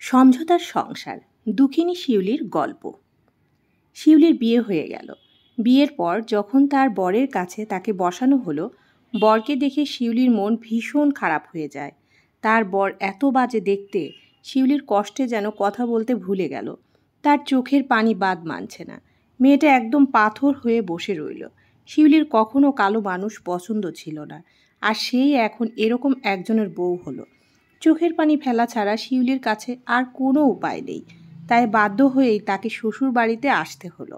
সমঝোতার সংসার, দুঃখিনী শিউলির গল্প। শিউলির বিয়ে হয়ে গেল। বিয়ের পর যখন তার বরের কাছে তাকে বসানো হলো, বরকে দেখে শিউলির মন ভীষণ খারাপ হয়ে যায়। তার বর এত বাজে দেখতে, শিউলির কষ্টে যেন কথা বলতে ভুলে গেল। তার চোখের পানি বাদ মানছে না। মেয়েটা একদম পাথর হয়ে বসে রইল। শিউলির কখনো কালো মানুষ পছন্দ ছিল না, আর সেই এখন এরকম একজনের বউ হলো। চোখের পানি ফেলা ছাড়া শিউলির কাছে আর কোনো উপায় নেই। তাই বাধ্য হয়েই তাকে শ্বশুর বাড়িতে আসতে হলো।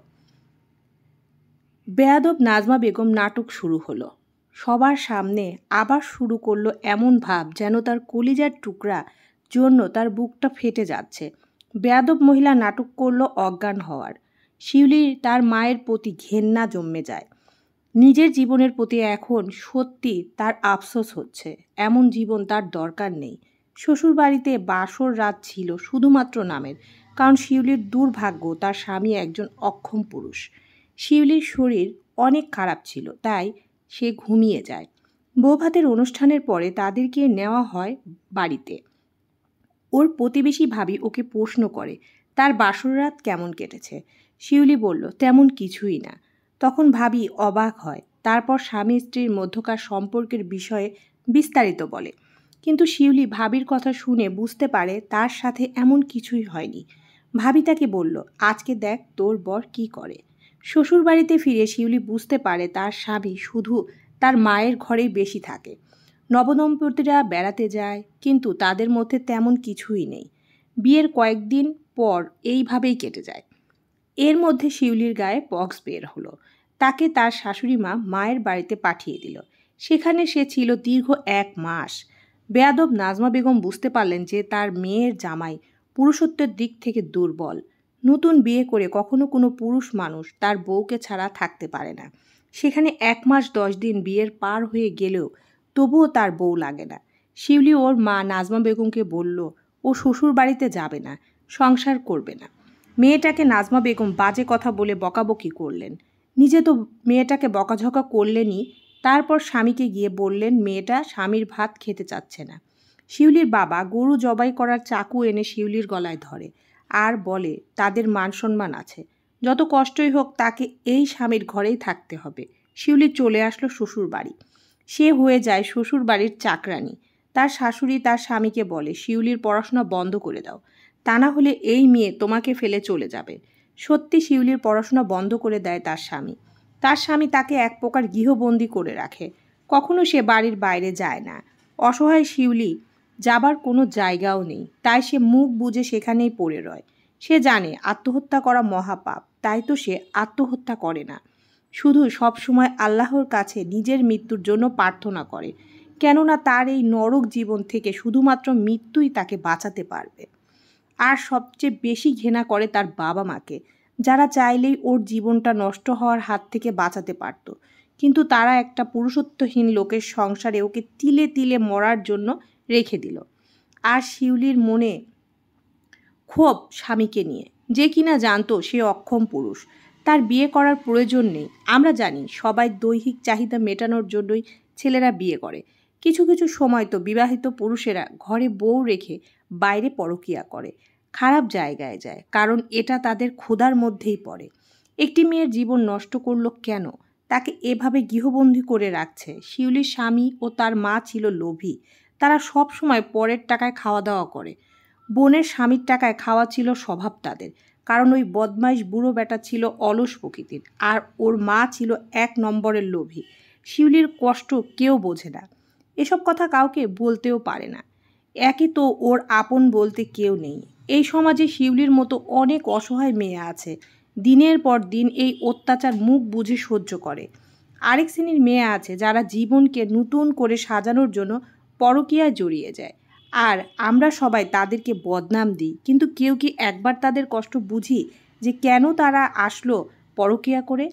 বেয়াদব নাজমা বেগম নাটক শুরু হলো। সবার সামনে আবার শুরু করলো এমন ভাব যেন তার কলিজার টুকরা জন্য তার বুকটা ফেটে যাচ্ছে। বেয়াদব মহিলা নাটক করলো অজ্ঞান হওয়ার। শিউলির তার মায়ের প্রতি ঘেন্না জন্মে যায়। নিজের জীবনের প্রতি এখন সত্যি তার আফসোস হচ্ছে। এমন জীবন তার দরকার নেই। শ্বশুরবাড়িতে বাসর রাত ছিল শুধুমাত্র নামের, কারণ শিউলির দুর্ভাগ্য তার স্বামী একজন অক্ষম পুরুষ। শিউলির শরীর অনেক খারাপ ছিল, তাই সে ঘুমিয়ে যায়। বৌভাতের অনুষ্ঠানের পরে তাদেরকে নেওয়া হয় বাড়িতে। ওর প্রতিবেশী ভাবি ওকে প্রশ্ন করে, তার বাসর রাত কেমন কেটেছে? শিউলি বলল, তেমন কিছুই না। তখন ভাবি অবাক হয়। তারপর স্বামী স্ত্রীর মধ্যকার সম্পর্কের বিষয়ে বিস্তারিত বলে। কিন্তু শিউলি ভাবির কথা শুনে বুঝতে পারে তার সাথে এমন কিছুই হয়নি। ভাবি তাকে বলল, আজকে দেখ তোর বর কি করে। শ্বশুর বাড়িতে ফিরে শিউলি বুঝতে পারে তার স্বামী শুধু তার মায়ের ঘরেই বেশি থাকে। নবদম্পতিরা বেড়াতে যায়, কিন্তু তাদের মধ্যে তেমন কিছুই নেই। বিয়ের কয়েকদিন পর এইভাবেই কেটে যায়। এর মধ্যে শিউলির গায়ে পক্স বের হলো। তাকে তার শাশুড়ি মা মায়ের বাড়িতে পাঠিয়ে দিল। সেখানে সে ছিল দীর্ঘ 1 মাস। বেয়াদব নাজমা বেগম বুঝতে পারলেন যে তার মেয়ের জামাই পুরুষত্বের দিক থেকে দুর্বল। নতুন বিয়ে করে কখনো কোনো পুরুষ মানুষ তার বউকে ছাড়া থাকতে পারে না। সেখানে 1 মাস 10 দিন বিয়ের পার হয়ে গেলেও তবুও তার বউ লাগে না। শিউলি ওর মা নাজমা বেগমকে বলল, ও শ্বশুর বাড়িতে যাবে না, সংসার করবে না। মেয়েটাকে নাজমা বেগম বাজে কথা বলে বকাবকি করলেন। নিজে তো মেয়েটাকে বকাঝকা করলেনই, তারপর স্বামীকে গিয়ে বললেন মেয়েটা স্বামীর ভাত খেতে চাচ্ছে না। শিউলির বাবা গরু জবাই করার চাকু এনে শিউলির গলায় ধরে আর বলে তাদের মান সম্মান আছে, যত কষ্টই হোক তাকে এই স্বামীর ঘরেই থাকতে হবে। শিউলি চলে আসলো শ্বশুর বাড়ি। সে হয়ে যায় শ্বশুর বাড়ির চাকরানি। তার শাশুড়ি তার স্বামীকে বলে, শিউলির পড়াশোনা বন্ধ করে দাও, তা না হলে এই মেয়ে তোমাকে ফেলে চলে যাবে। সত্যি শিউলির পড়াশোনা বন্ধ করে দেয় তার স্বামী। তার স্বামী তাকে এক প্রকার গৃহবন্দী করে রাখে। কখনো সে বাড়ির বাইরে যায় না। অসহায় শিউলি যাবার কোনো জায়গাও নেই, তাই সে মুখ বুজে সেখানেই পড়ে রয়। সে জানে আত্মহত্যা করা মহাপাপ, তাই তো সে আত্মহত্যা করে না। শুধু সবসময় আল্লাহর কাছে নিজের মৃত্যুর জন্য প্রার্থনা করে, কেননা তার এই নরক জীবন থেকে শুধুমাত্র মৃত্যুই তাকে বাঁচাতে পারবে। আর সবচেয়ে বেশি ঘৃণা করে তার বাবা মাকে, যারা চাইলেই ওর জীবনটা নষ্ট হওয়ার হাত থেকে বাঁচাতে পারত, কিন্তু তারা একটা পুরুষত্বহীন লোকের সংসারে ওকে তিলে তিলে মরার জন্য রেখে দিল। আর শিউলির মনে ক্ষোভ স্বামীকে নিয়ে, যে কিনা জানতো সে অক্ষম পুরুষ, তার বিয়ে করার প্রয়োজন নেই। আমরা জানি সবাই দৈহিক চাহিদা মেটানোর জন্যই ছেলেরা বিয়ে করে। কিছু কিছু সময় তো বিবাহিত পুরুষেরা ঘরে বউ রেখে বাইরে পরকীয়া করে, খারাপ জায়গায় যায়, কারণ এটা তাদের ক্ষুধার মধ্যেই পড়ে। একটি মেয়ের জীবন নষ্ট করলো কেন? তাকে এভাবে গৃহবন্দী করে রাখছে। শিউলির স্বামী ও তার মা ছিল লোভী। তারা সব সময় পরের টাকায় খাওয়া দাওয়া করে। বোনের স্বামীর টাকায় খাওয়া ছিল স্বভাব তাদের, কারণ ওই বদমাইশ বুড়ো বেটা ছিল অলস প্রকৃতির, আর ওর মা ছিল 1 নম্বরের লোভী। শিউলির কষ্ট কেউ বোঝে না, এসব কথা কাউকে বলতেও পারে না। একই তো ওর আপন বলতে কেউ নেই। এই সমাজে শিউলির মতো অনেক অসহায় মেয়ে আছে, দিনের পর দিন এই অত্যাচার মুখ বুজে সহ্য করে। আরেক শ্রেণীর মেয়ে আছে যারা জীবনকে নতুন করে সাজানোর জন্য পরকীয়ায় জড়িয়ে যায়, আর আমরা সবাই তাদেরকে বদনাম দিই, কিন্তু কেউ কি একবার তাদের কষ্ট বুঝি যে কেন তারা আসলো পরকীয়া করে?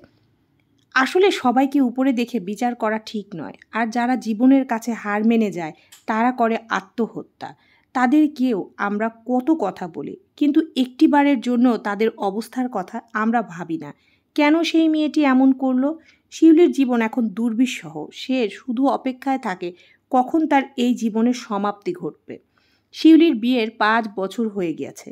আসলে সবাইকে উপরে দেখে বিচার করা ঠিক নয়। আর যারা জীবনের কাছে হার মেনে যায় তারা করে আত্মহত্যা। তাদেরকেও আমরা কত কথা বলি, কিন্তু একটিবারের জন্য তাদের অবস্থার কথা আমরা ভাবি না। কেন সেই মেয়েটি এমন করলো? শিউলির জীবন এখন দুর্বিষহ। সে শুধু অপেক্ষায় থাকে কখন তার এই জীবনের সমাপ্তি ঘটবে। শিউলির বিয়ের 5 বছর হয়ে গেছে।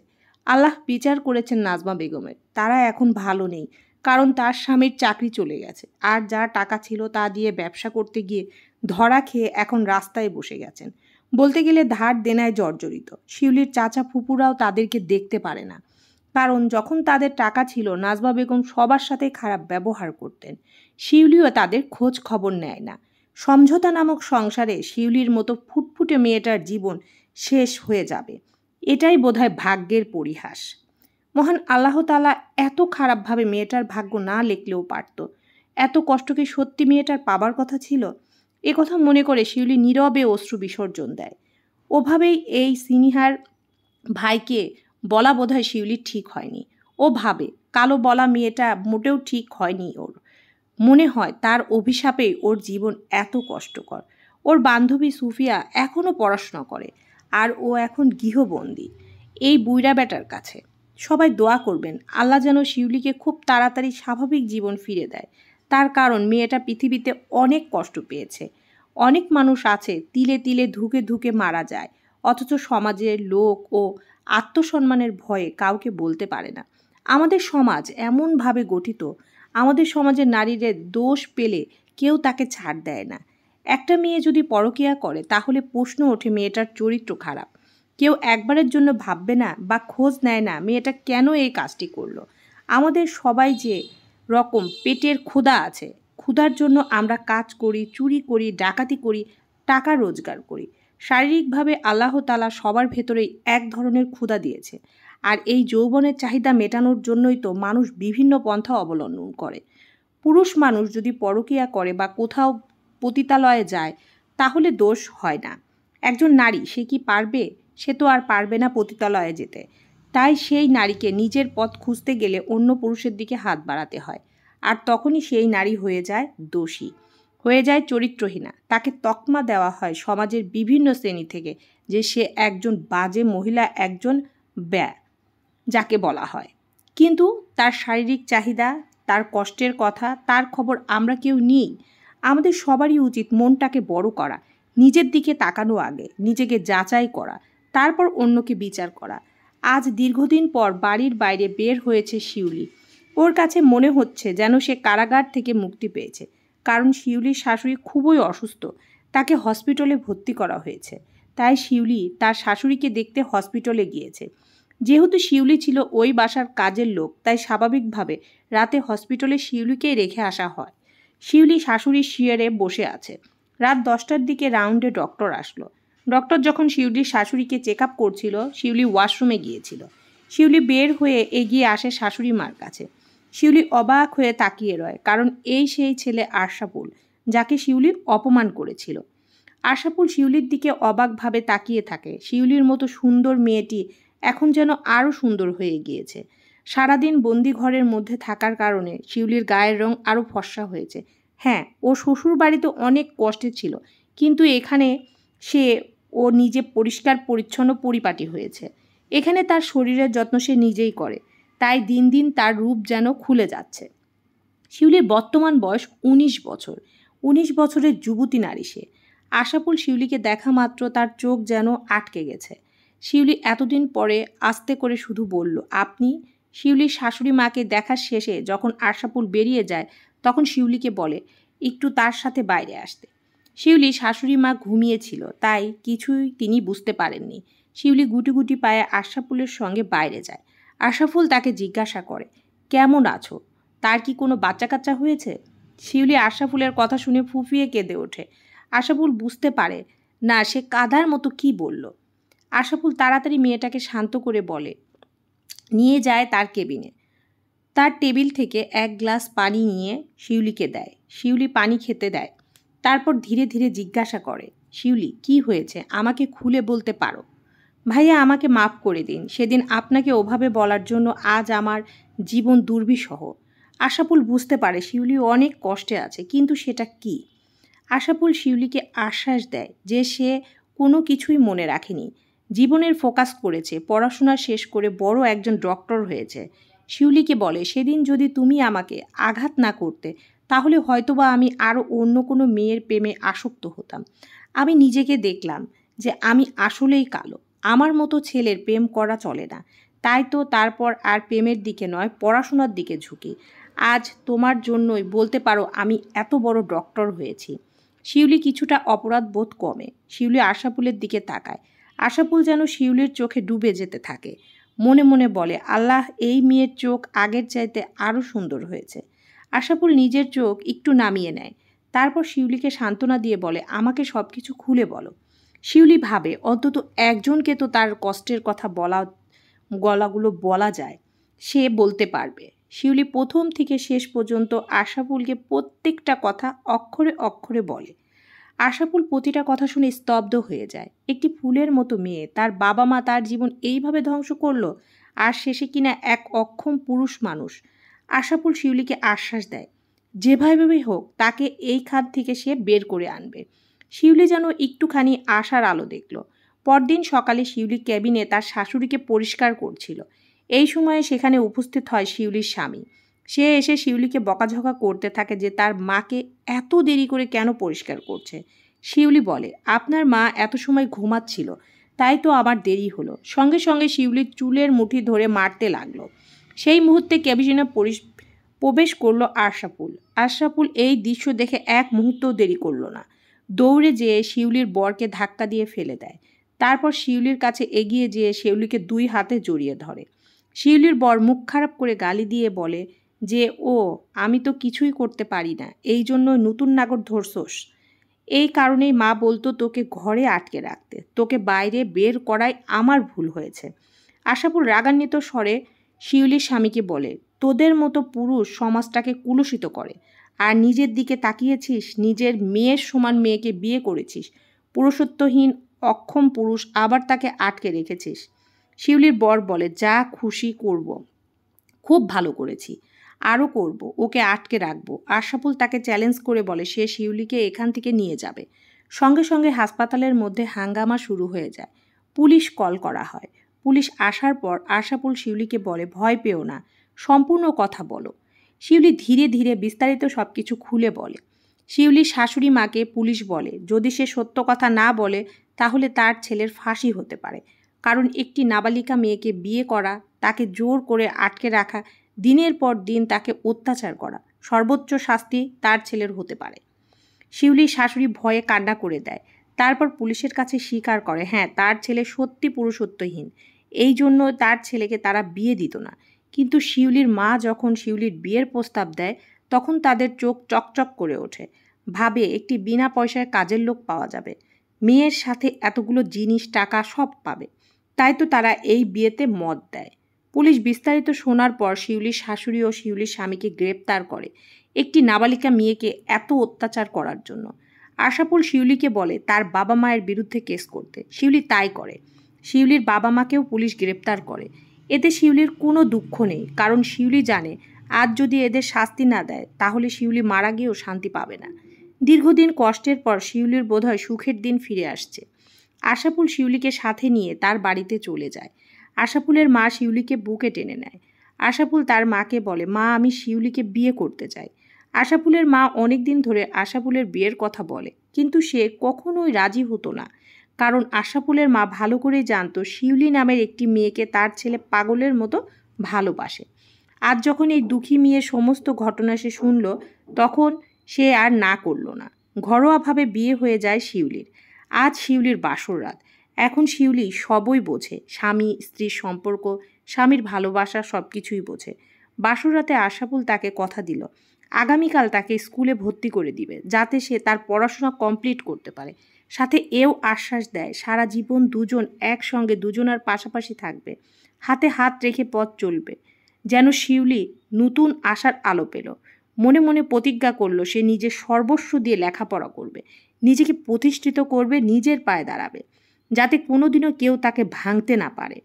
আল্লাহ বিচার করেছেন নাজমা বেগমের। তারা এখন ভালো নেই, কারণ তার স্বামীর চাকরি চলে গেছে, আর যা টাকা ছিল তা দিয়ে ব্যবসা করতে গিয়ে ধরা খেয়ে এখন রাস্তায় বসে গেছেন। বলতে গেলে ধার দেনায় জর্জরিত। শিউলির চাচা ফুপুরাও তাদেরকে দেখতে পারে না, কারণ যখন তাদের টাকা ছিল নাজমা বেগম সবার সাথে খারাপ ব্যবহার করতেন। শিউলিও তাদের খোঁজ খবর নেয় না। সমঝোতা নামক সংসারে শিউলির মতো ফুটফুটে মেয়েটার জীবন শেষ হয়ে যাবে, এটাই বোধহয় ভাগ্যের পরিহাস। মহান আল্লাহ তাআলা এত খারাপভাবে মেয়েটার ভাগ্য না লিখলেও পারত। এত কষ্ট কি সত্যি মেয়েটার পাবার কথা ছিল? এ কথা মনে করে শিউলি নীরবে অশ্রু বিসর্জন দেয়। ওভাবেই এই সিনিহার ভাইকে বলা বোধহয় শিউলির ঠিক হয়নি। ও ভাবে কালো বলা মেয়েটা মোটেও ঠিক হয়নি ওর। মনে হয় তার অভিশাপেই ওর জীবন এত কষ্টকর। ওর বান্ধবী সুফিয়া এখনও পড়াশোনা করে, আর ও এখন গৃহবন্দী এই বুইড়া বেটার কাছে। সবাই দোয়া করবেন আল্লাহ যেন শিউলিকে খুব তাড়াতাড়ি স্বাভাবিক জীবন ফিরে দেয়। তার কারণ মেয়েটা পৃথিবীতে অনেক কষ্ট পেয়েছে। অনেক মানুষ আছে তিলে তিলে ধুকে ধুকে মারা যায়, অথচ সমাজের লোক ও আত্মসম্মানের ভয়ে কাউকে বলতে পারে না। আমাদের সমাজ এমনভাবে গঠিত, আমাদের সমাজের নারীদের দোষ পেলে কেউ তাকে ছাড় দেয় না। একটা মেয়ে যদি পরকীয়া করে তাহলে প্রশ্ন ওঠে মেয়েটার চরিত্র খারাপ। কেউ একবারের জন্য ভাববে না বা খোঁজ নেয় না মেয়েটা কেন এই কাজটি করলো। আমাদের সবাই যে রকম পেটের ক্ষুধা আছে, ক্ষুধার জন্য আমরা কাজ করি, চুরি করি, ডাকাতি করি, টাকা রোজগার করি। শারীরিকভাবে আল্লাহ তাআলা সবার ভেতরেই এক ধরনের ক্ষুধা দিয়েছে, আর এই যৌবনের চাহিদা মেটানোর জন্যই তো মানুষ বিভিন্ন পন্থা অবলম্বন করে। পুরুষ মানুষ যদি পরকীয়া করে বা কোথাও পতিতালয়ে যায় তাহলে দোষ হয় না। একজন নারী সে কি পারবে? সে তো আর পারবে না পতিতালয়ে যেতে। তাই সেই নারীকে নিজের পথ খুঁজতে গেলে অন্য পুরুষের দিকে হাত বাড়াতে হয়, আর তখনই সেই নারী হয়ে যায় দোষী, হয়ে যায় চরিত্রহীনা। তাকে তকমা দেওয়া হয় সমাজের বিভিন্ন শ্রেণী থেকে যে সে একজন বাজে মহিলা, একজন ব্যা যাকে বলা হয়। কিন্তু তার শারীরিক চাহিদা, তার কষ্টের কথা, তার খবর আমরা কেউ নিই। আমাদের সবারই উচিত মনটাকে বড় করা, নিজের দিকে তাকানো আগে, নিজেকে যাচাই করা, তারপর অন্যকে বিচার করা। আজ দীর্ঘদিন পর বাড়ির বাইরে বের হয়েছে শিউলি। ওর কাছে মনে হচ্ছে যেন সে কারাগার থেকে মুক্তি পেয়েছে, কারণ শিউলির শাশুড়ি খুবই অসুস্থ। তাকে হসপিটালে ভর্তি করা হয়েছে। তাই শিউলি তার শাশুড়িকে দেখতে হসপিটালে গিয়েছে। যেহেতু শিউলি ছিল ওই বাসার কাজের লোক, তাই স্বাভাবিকভাবে রাতে হসপিটালে শিউলিকেই রেখে আসা হয়। শিউলি শাশুড়ির চেয়ারে বসে আছে। রাত 10টার দিকে রাউন্ডে ডক্টর আসলো। ডক্টর যখন শিউলির শাশুড়িকে চেক আপ করছিল, শিউলি ওয়াশরুমে গিয়েছিল। শিউলি বের হয়ে এগিয়ে আসে শাশুড়ি মার কাছে। শিউলি অবাক হয়ে তাকিয়ে রয়, কারণ এই সেই ছেলে আশরাফুল, যাকে শিউলি অপমান করেছিল। আশরাফুল শিউলির দিকে অবাকভাবে তাকিয়ে থাকে। শিউলির মতো সুন্দর মেয়েটি এখন যেন আরও সুন্দর হয়ে গিয়েছে। সারাদিন বন্দি ঘরের মধ্যে থাকার কারণে শিউলির গায়ের রং আরও ফর্সা হয়েছে। হ্যাঁ, ও শ্বশুর বাড়িতে অনেক কষ্টে ছিল, কিন্তু এখানে সে ও নিজে পরিষ্কার পরিচ্ছন্ন পরিপাটি হয়েছে। এখানে তার শরীরের যত্ন সে নিজেই করে, তাই দিন দিন তার রূপ যেন খুলে যাচ্ছে। শিউলির বর্তমান বয়স 19 বছর। 19 বছরের যুবতী নারী সে। আশাফুল শিউলিকে দেখা মাত্র তার চোখ যেন আটকে গেছে। শিউলি এতদিন পরে আস্তে করে শুধু বলল, আপনি? শিউলির শাশুড়ি মাকে দেখার শেষে যখন আশাফুল বেরিয়ে যায়, তখন শিউলিকে বলে একটু তার সাথে বাইরে আসতে। শিউলি শাশুড়ি মা ঘুমিয়েছিল, তাই কিছুই তিনি বুঝতে পারেননি। শিউলি গুটি গুটি পায়ে আশরাফুলের সঙ্গে বাইরে যায়। আশরাফুল তাকে জিজ্ঞাসা করে, কেমন আছো? তার কি কোনো বাচ্চা কাচ্চা হয়েছে? শিউলি আশরাফুলের কথা শুনে ফুঁফিয়ে কেঁদে ওঠে। আশরাফুল বুঝতে পারে না সে কাঁদার মতো কি বলল। আশরাফুল তাড়াতাড়ি মেয়েটাকে শান্ত করে বলে, নিয়ে যায় তার কেবিনে। তার টেবিল থেকে এক গ্লাস পানি নিয়ে শিউলিকে দেয়। শিউলি পানি খেতে দেয়। তারপর ধীরে ধীরে জিজ্ঞাসা করে, শিউলি কি হয়েছে? আমাকে খুলে বলতে পারো? ভাইয়া, আমাকে মাফ করে দিন। সেদিন আপনাকে ওভাবে বলার জন্য আজ আমার জীবন দুর্বিষহ। আশাফুল বুঝতে পারে শিউলি অনেক কষ্টে আছে, কিন্তু সেটা কি? আশাফুল শিউলিকে আশ্বাস দেয় যে সে কোনো কিছুই মনে রাখেনি। জীবনের ফোকাস করেছে, পড়াশোনা শেষ করে বড় একজন ডক্টর হয়েছে। শিউলিকে বলে, সেদিন যদি তুমি আমাকে আঘাত না করতে তাহলে হয়তোবা আমি আরও অন্য কোনো মেয়ের প্রেমে আসক্ত হতাম। আমি নিজেকে দেখলাম যে আমি আসলেই কালো। আমার মতো ছেলের প্রেম করা চলে না। তাই তো তারপর আর প্রেমের দিকে নয়, পড়াশোনার দিকে ঝুঁকি। আজ তোমার জন্যই বলতে পারো আমি এত বড় ডক্টর হয়েছি। শিউলি কিছুটা অপরাধ বোধ কমে। শিউলি আশাফুলের দিকে তাকায়। আশাফুল যেন শিউলির চোখে ডুবে যেতে থাকে। মনে মনে বলে, আল্লাহ, এই মেয়ের চোখ আগের চাইতে আরও সুন্দর হয়েছে। আশাফুল নিজের চোখ একটু নামিয়ে নেয়। তারপর শিউলিকে সান্ত্বনা দিয়ে বলে, আমাকে সব কিছু খুলে বলো। শিউলি ভাবে, অন্তত একজনকে তো তার কষ্টের কথা গলাগুলো বলা যায়, সে বলতে পারবে। শিউলি প্রথম থেকে শেষ পর্যন্ত আশাফুলকে প্রত্যেকটা কথা অক্ষরে অক্ষরে বলে। আশাফুল প্রতিটা কথা শুনে স্তব্ধ হয়ে যায়। একটি ফুলের মতো মেয়ে, তার বাবা মা তার জীবন এইভাবে ধ্বংস করলো, আর শেষে কিনা এক অক্ষম পুরুষ মানুষ। আশাফুল শিউলিকে আশ্বাস দেয়, যেভাবেই হোক তাকে এই খাত থেকে সে বের করে আনবে। শিউলি যেন একটুখানি আশার আলো দেখল। পরদিন সকালে শিউলি ক্যাবিনে তার শাশুড়িকে পরিষ্কার করছিল। এই সময়ে সেখানে উপস্থিত হয় শিউলির স্বামী। সে এসে শিউলিকে বকাঝকা করতে থাকে যে তার মাকে এত দেরি করে কেন পরিষ্কার করছে। শিউলি বলে, আপনার মা এত সময় ঘুমাচ্ছিল, তাই তো আবার দেরি হলো। সঙ্গে সঙ্গে শিউলির চুলের মুঠি ধরে মারতে লাগলো। সেই মুহূর্তে ক্যাবিনে প্রবেশ করলো আশরাফুল। আশরাফুল এই দৃশ্য দেখে এক মুহূর্তও দেরি করলো না। দৌড়ে যেয়ে শিউলির বরকে ধাক্কা দিয়ে ফেলে দেয়। তারপর শিউলির কাছে এগিয়ে যেয়ে শিউলিকে 2 হাতে জড়িয়ে ধরে। শিউলির বর মুখ খারাপ করে গালি দিয়ে বলে যে, ও, আমি তো কিছুই করতে পারি না, এই জন্য নতুন নাগর ধরছোস। এই কারণেই মা বলতো তোকে ঘরে আটকে রাখতে, তোকে বাইরে বের করাই আমার ভুল হয়েছে। আশাফুল রাগান্বিত স্বরে শিউলির স্বামীকে বলে, তোদের মতো পুরুষ সমাজটাকে কুলুষিত করে, আর নিজের দিকে তাকিয়েছিস, নিজের মেয়ের সমান মেয়েকে বিয়ে করেছিস, পুরুষত্বহীন অক্ষম পুরুষ, আবার তাকে আটকে রেখেছিস। শিউলির বর বলে, যা খুশি করব, খুব ভালো করেছি, আরও করব, ওকে আটকে রাখবো। আশরাফুল তাকে চ্যালেঞ্জ করে বলে সে শিউলিকে এখান থেকে নিয়ে যাবে। সঙ্গে সঙ্গে হাসপাতালের মধ্যে হাঙ্গামা শুরু হয়ে যায়। পুলিশ কল করা হয়। পুলিশ আসার পর আশরাফুল শিউলিকে বলে, ভয় পেও না, সম্পূর্ণ কথা বলো। শিউলি ধীরে ধীরে বিস্তারিত সব কিছু খুলে বলে। শিউলির শাশুড়ি মাকে পুলিশ বলে, যদি সে সত্য কথা না বলে তাহলে তার ছেলের ফাঁসি হতে পারে, কারণ একটি নাবালিকা মেয়েকে বিয়ে করা, তাকে জোর করে আটকে রাখা, দিনের পর দিন তাকে অত্যাচার করা, সর্বোচ্চ শাস্তি তার ছেলের হতে পারে। শিউলির শাশুড়ি ভয়ে কান্না করে দেয়। তারপর পুলিশের কাছে স্বীকার করে, হ্যাঁ, তার ছেলে সত্যি পুরুষত্বহীন, এই জন্য তার ছেলেকে তারা বিয়ে দিত না। কিন্তু শিউলির মা যখন শিউলির বিয়ের প্রস্তাব দেয়, তখন তাদের চোখ চকচক করে ওঠে। ভাবে একটি বিনা পয়সায় কাজের লোক পাওয়া যাবে, মেয়ের সাথে এতগুলো জিনিস, টাকা সব পাবে। তাই তো তারা এই বিয়েতে মত দেয়। পুলিশ বিস্তারিত শোনার পর শিউলির শাশুড়ি ও শিউলির স্বামীকে গ্রেপ্তার করে একটি নাবালিকা মেয়েকে এত অত্যাচার করার জন্য। আশাফুল শিউলিকে বলে তার বাবা মায়ের বিরুদ্ধে কেস করতে। শিউলি তাই করে। শিউলির বাবা মাকেও পুলিশ গ্রেপ্তার করে। এতে শিউলির কোনো দুঃখ নেই, কারণ শিউলি জানে আজ যদি এদের শাস্তি না দেয় তাহলে শিউলি মারা গিয়েও শান্তি পাবে না। দীর্ঘদিন কষ্টের পর শিউলির বোধহয় সুখের দিন ফিরে আসছে। আশাফুল শিউলিকে সাথে নিয়ে তার বাড়িতে চলে যায়। আশাফুলের মা শিউলিকে বুকে টেনে নেয়। আশাফুল তার মাকে বলে, মা, আমি শিউলিকে বিয়ে করতে চাই। আশাফুলের মা অনেক দিন ধরে আশাফুলের বিয়ের কথা বলে, কিন্তু সে কখনোই রাজি হতো না, কারণ আশাফুলের মা ভালো করেই জানতো শিউলি নামের একটি মেয়েকে তার ছেলে পাগলের মতো ভালোবাসে। আজ যখন এই দুঃখী মেয়ের সমস্ত ঘটনা সে শুনল, তখন সে আর না করল না। ঘরোয়াভাবে বিয়ে হয়ে যায় শিউলির। আজ শিউলির বাসর রাত। এখন শিউলি সবই বোঝে, স্বামী স্ত্রীর সম্পর্ক, স্বামীর ভালোবাসা, সব কিছুই বোঝে। বাসর রাতে আশাফুল তাকে কথা দিল আগামীকাল তাকে স্কুলে ভর্তি করে দিবে, যাতে সে তার পড়াশোনা কমপ্লিট করতে পারে। সাথে এও আশ্বাস দেয় সারা জীবন দুজন একসঙ্গে, দুজনার পাশাপাশি থাকবে, হাতে হাত রেখে পথ চলবে। যেন শিউলি নতুন আশার আলো পেল। মনে মনে প্রতিজ্ঞা করলো সে নিজের সর্বস্ব দিয়ে লেখাপড়া করবে, নিজেকে প্রতিষ্ঠিত করবে, নিজের পায়ে দাঁড়াবে, যাতে কোনোদিনও কেউ তাকে ভাঙতে না পারে।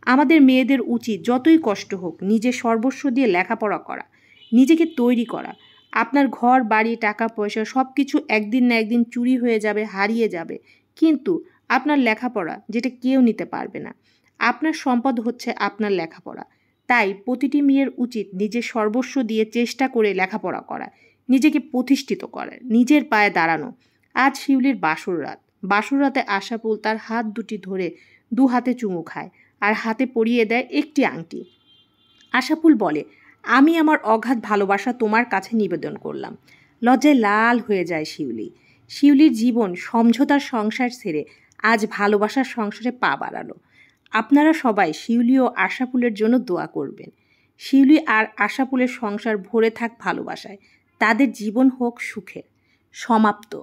আমাদের মেয়েদের উচিত যতই কষ্ট হোক নিজের সর্বস্ব দিয়ে লেখাপড়া করা, নিজেকে তৈরি করা। আপনার ঘর বাড়ি টাকা পয়সা সব কিছু একদিন না একদিন চুরি হয়ে যাবে, হারিয়ে যাবে, কিন্তু আপনার লেখাপড়া যেটা কেউ নিতে পারবে না। আপনার সম্পদ হচ্ছে আপনার লেখাপড়া। তাই প্রতিটি মেয়ের উচিত নিজের সর্বস্ব দিয়ে চেষ্টা করে লেখাপড়া করা, নিজেকে প্রতিষ্ঠিত করা, নিজের পায়ে দাঁড়ানো। আজ শিউলির বাসর রাত। বাসর রাতে আশাফুল তার হাত দুটি ধরে দু হাতে চুমু খায় আর হাতে পরিয়ে দেয় একটি আংটি। আশাফুল বলে, আমি আমার অগাধ ভালোবাসা তোমার কাছে নিবেদন করলাম। লজ্জায় লাল হয়ে যায় শিউলি। শিউলির জীবন সমঝোতার সংসার ছেড়ে আজ ভালোবাসার সংসারে পা বাড়ালো। আপনারা সবাই শিউলি ও আশাফুলের জন্য দোয়া করবেন। শিউলি আর আশাফুলের সংসার ভরে থাক ভালোবাসায়, তাদের জীবন হোক সুখের। সমাপ্ত।